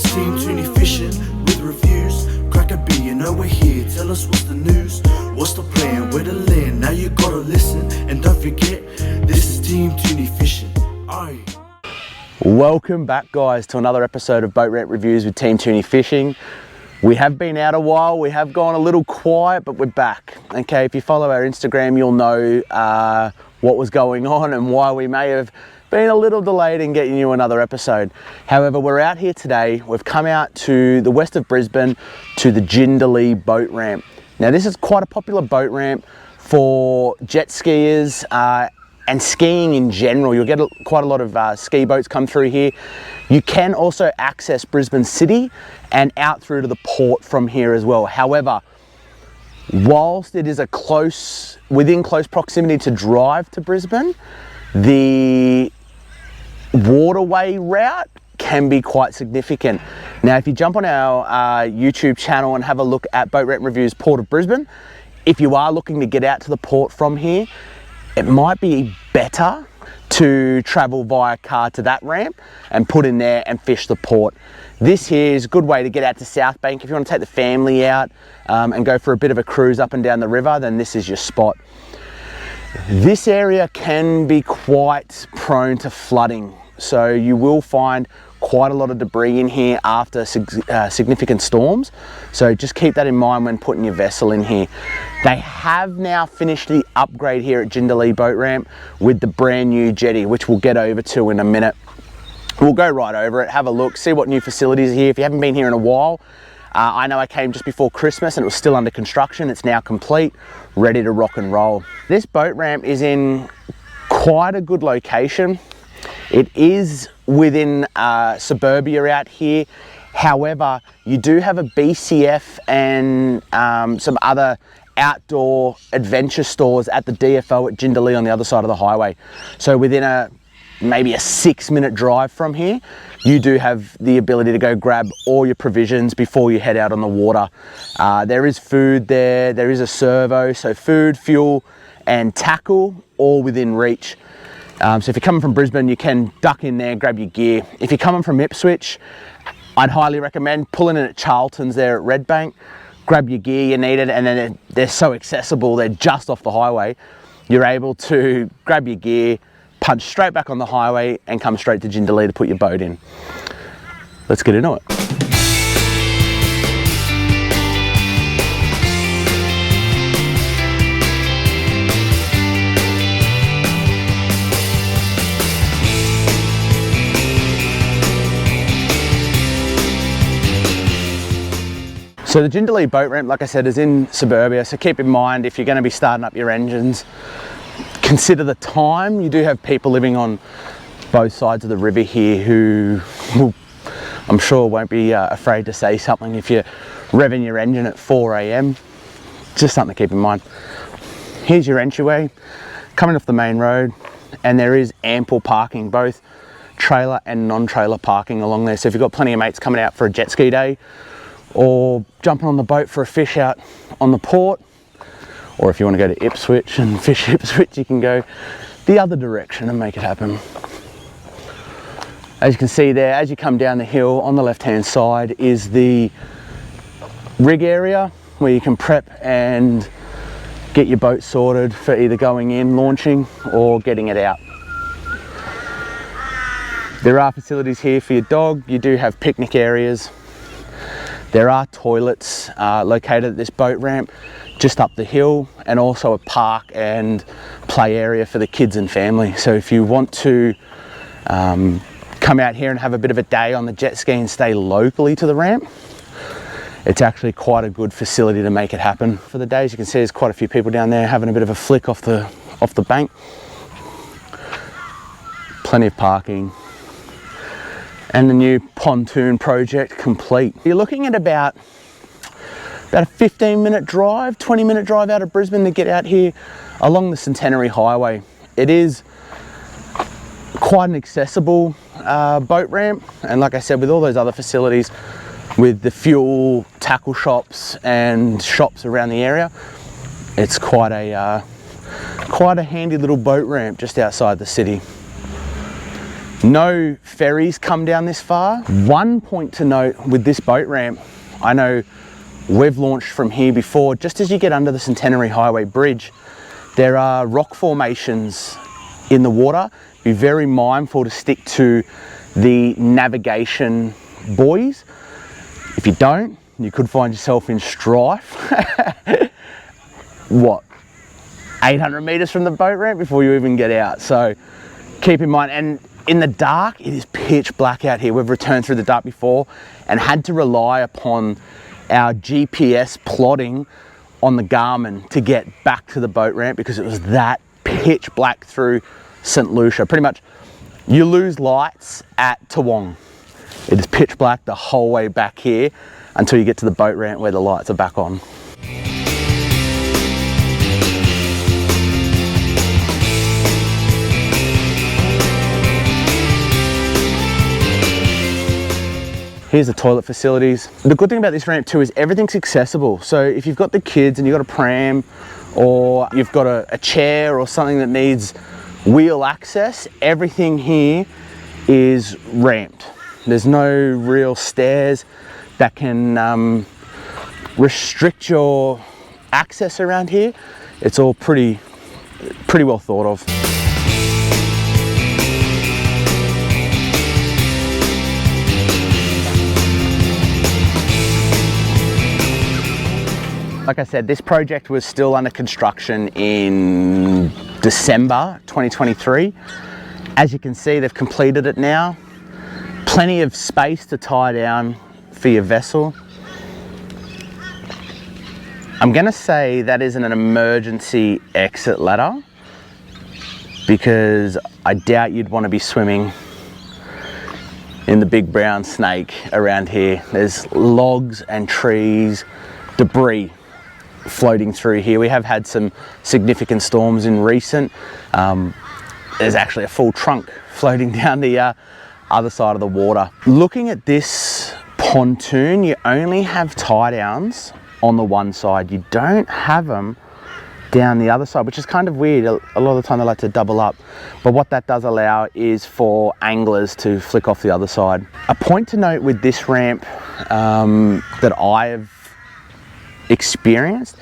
It's Team Tooney fishing with reviews. Crack a beer, you know we're here. Tell us what's the news, what's the plan, where to land. Now you gotta listen, and don't forget, this is Team Tooney fishing. Aye. Welcome back, guys, to another episode of Boat Ramp Reviews with Team Tooney Fishing. We have been out a while, we have gone a little quiet, but we're back. Okay, if you follow our Instagram, you'll know what was going on and why we may have been a little delayed in getting you another episode. However, we're out here today. We've come out to the west of Brisbane to the Jindalee Boat Ramp. Now, this is quite a popular boat ramp for jet skiers and skiing in general. You'll get quite a lot of ski boats come through here. You can also access Brisbane City and out through to the port from here as well. However, whilst it is within close proximity to drive to Brisbane, the waterway route can be quite significant. Now, if you jump on our YouTube channel and have a look at Boat Ramp Reviews Port of Brisbane, if you are looking to get out to the port from here, it might be better to travel via car to that ramp and put in there and fish the port. This here is a good way to get out to South Bank. If you want to take the family out and go for a bit of a cruise up and down the river, then this is your spot. This area can be quite prone to flooding, so you will find quite a lot of debris in here after significant storms, so just keep that in mind when putting your vessel in here. They have now finished the upgrade here at Jindalee Boat Ramp with the brand new jetty, which we'll get over to in a minute. We'll go right over it, have a look, see what new facilities are here. If you haven't been here in a while, I know I came just before Christmas and it was still under construction. It's now complete, ready to rock and roll. This boat ramp is in quite a good location. It is within suburbia out here. However, you do have a BCF and some other outdoor adventure stores at the DFO at Jindalee on the other side of the highway. So within maybe a 6-minute drive from here, you do have the ability to go grab all your provisions before you head out on the water. There is food there, there is a servo, so food, fuel and tackle all within reach. So if you're coming from Brisbane, you can duck in there, grab your gear. If you're coming from Ipswich, I'd highly recommend pulling in at Charlton's there at Redbank, grab your gear you needed, and then they're so accessible, they're just off the highway. You're able to grab your gear, punch straight back on the highway and come straight to Jindalee to put your boat in. Let's get into it. So the Jindalee Boat Ramp, like I said, is in suburbia, so keep in mind if you're going to be starting up your engines, consider the time. You do have people living on both sides of the river here who I'm sure won't be afraid to say something if you're revving your engine at 4 AM. Just something to keep in mind. Here's your entryway, coming off the main road, and there is ample parking, both trailer and non-trailer parking along there. So if you've got plenty of mates coming out for a jet ski day, or jumping on the boat for a fish out on the port, or if you want to go to Ipswich and fish Ipswich, you can go the other direction and make it happen. As you can see there, as you come down the hill on the left hand side is the rig area where you can prep and get your boat sorted for either going in, launching, or getting it out. There are facilities here for your dog. You do have picnic areas. There are toilets located at this boat ramp just up the hill, and also a park and play area for the kids and family. So if you want to come out here and have a bit of a day on the jet ski and stay locally to the ramp, it's actually quite a good facility to make it happen. For the days, you can see there's quite a few people down there having a bit of a flick off the bank. Plenty of parking. And the new pontoon project complete. You're looking at about a 15-minute drive, 20-minute drive out of Brisbane to get out here along the Centenary Highway. It is quite an accessible boat ramp, and like I said, with all those other facilities, with the fuel, tackle shops and shops around the area, it's quite a handy little boat ramp just outside the city. No ferries come down this far. One point to note with this boat ramp, I know we've launched from here before, just as you get under the Centenary Highway Bridge, there are rock formations in the water. Be very mindful to stick to the navigation buoys. If you don't, you could find yourself in strife. What, 800 meters from the boat ramp before you even get out. So keep in mind, and in the dark, it is pitch black out here. We've returned through the dark before and had to rely upon our GPS plotting on the Garmin to get back to the boat ramp because it was that pitch black through St. Lucia. Pretty much, you lose lights at Toowong. It is pitch black the whole way back here until you get to the boat ramp where the lights are back on. Here's the toilet facilities. The good thing about this ramp too is everything's accessible. So if you've got the kids and you've got a pram or you've got a chair or something that needs wheel access, everything here is ramped. There's no real stairs that can restrict your access around here. It's all pretty well thought of. Like I said, this project was still under construction in December 2023. As you can see, they've completed it now. Plenty of space to tie down for your vessel. I'm gonna say that isn't an emergency exit ladder because I doubt you'd want to be swimming in the big brown snake around here. There's logs and trees, debris floating through here. We have had some significant storms in recent. There's actually a full trunk floating down the other side of the water. Looking at this pontoon, you only have tie downs on the one side. You don't have them down the other side, which is kind of weird. A lot of the time they like to double up, but what that does allow is for anglers to flick off the other side. A point to note with this ramp that I have experienced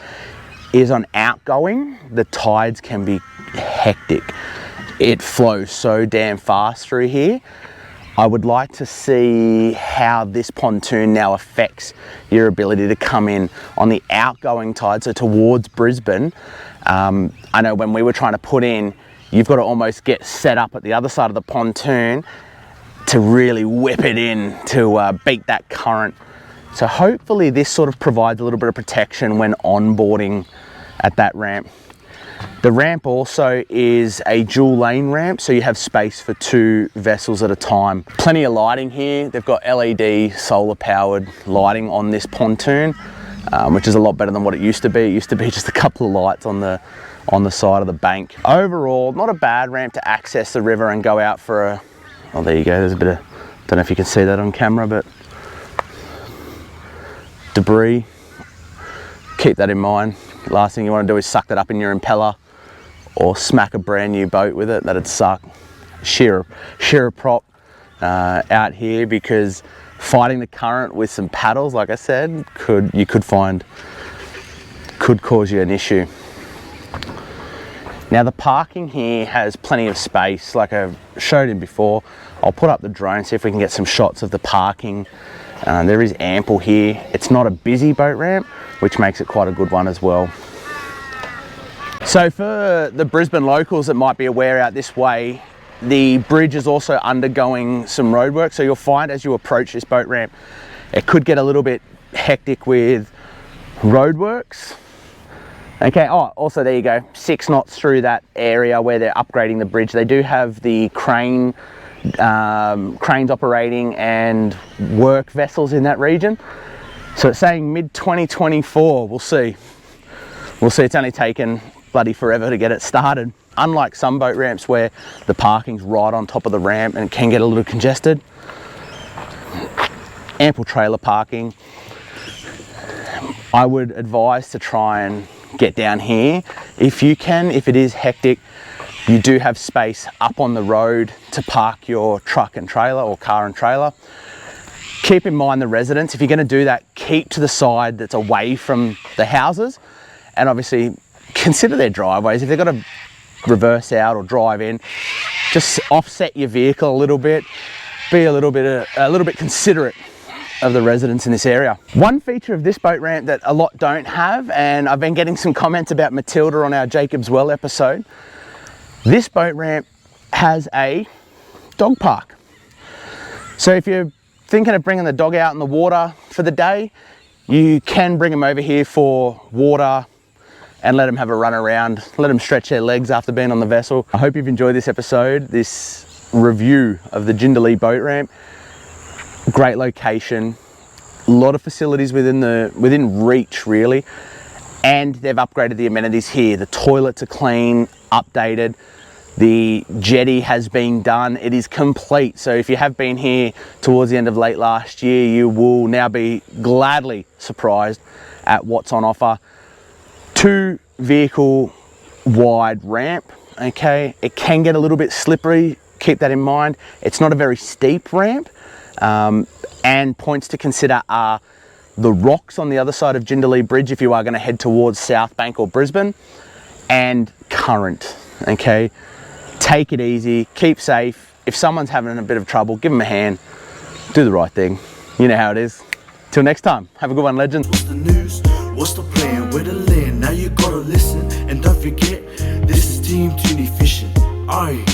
is on outgoing, the tides can be hectic. It flows so damn fast through here. I would like to see how this pontoon now affects your ability to come in on the outgoing tide, so towards Brisbane. I know when we were trying to put in, you've got to almost get set up at the other side of the pontoon to really whip it in to beat that current. So hopefully this sort of provides a little bit of protection when onboarding at that ramp. The ramp also is a dual lane ramp, so you have space for 2 vessels at a time. Plenty of lighting here. They've got LED solar powered lighting on this pontoon, which is a lot better than what it used to be. It used to be just a couple of lights on the side of the bank. Overall, not a bad ramp to access the river and go out for a, oh there you go, there's a bit of, don't know if you can see that on camera, but debris. Keep that in mind. Last thing you want to do is suck that up in your impeller or smack a brand new boat with it. That'd suck. Shear a prop out here, because fighting the current with some paddles, like I said, could cause you an issue. Now the parking here has plenty of space, like I've showed you before. I'll put up the drone, see if we can get some shots of the parking. There is ample here. It's not a busy boat ramp, which makes it quite a good one as well. So for the Brisbane locals that might be aware out this way, the bridge is also undergoing some roadwork. So you'll find as you approach this boat ramp, it could get a little bit hectic with roadworks. Okay, oh, also there you go, 6 knots through that area where they're upgrading the bridge. They do have the cranes operating and work vessels in that region. So it's saying mid-2024, we'll see. We'll see, it's only taken bloody forever to get it started. Unlike some boat ramps where the parking's right on top of the ramp and it can get a little congested. Ample trailer parking. I would advise to try and get down here if you can. If it is hectic, You do have space up on the road to park your truck and trailer, or car and trailer. Keep in mind the residents, if you're going to do that, keep to the side that's away from the houses, and obviously consider their driveways. If they've got to reverse out or drive in, just offset your vehicle a little bit. Be a little bit considerate of the residents in this area. One feature of this boat ramp that a lot don't have, and I've been getting some comments about Matilda on our Jacob's Well episode, this boat ramp has a dog park. So if you're thinking of bringing the dog out in the water for the day, you can bring them over here for water and let them have a run around, let them stretch their legs after being on the vessel. I hope you've enjoyed this episode, this review of the Jindalee Boat Ramp. Great location, a lot of facilities within reach really, and they've upgraded the amenities here. The toilets are clean, updated. The jetty has been done. It is complete. So if you have been here towards the end of late last year, you will now be gladly surprised at what's on offer. 2 vehicle wide ramp, okay? It can get a little bit slippery, keep that in mind. It's not a very steep ramp, and points to consider are the rocks on the other side of Jindalee Bridge if you are gonna head towards South Bank or Brisbane, and current, okay? Take it easy, keep safe. If someone's having a bit of trouble, give them a hand, do the right thing. You know how it is. Till next time, have a good one, legends. What's the news? What's the plan? Where to land? Now you gotta listen, and don't forget, this is Team Tooney Fishing. Aye.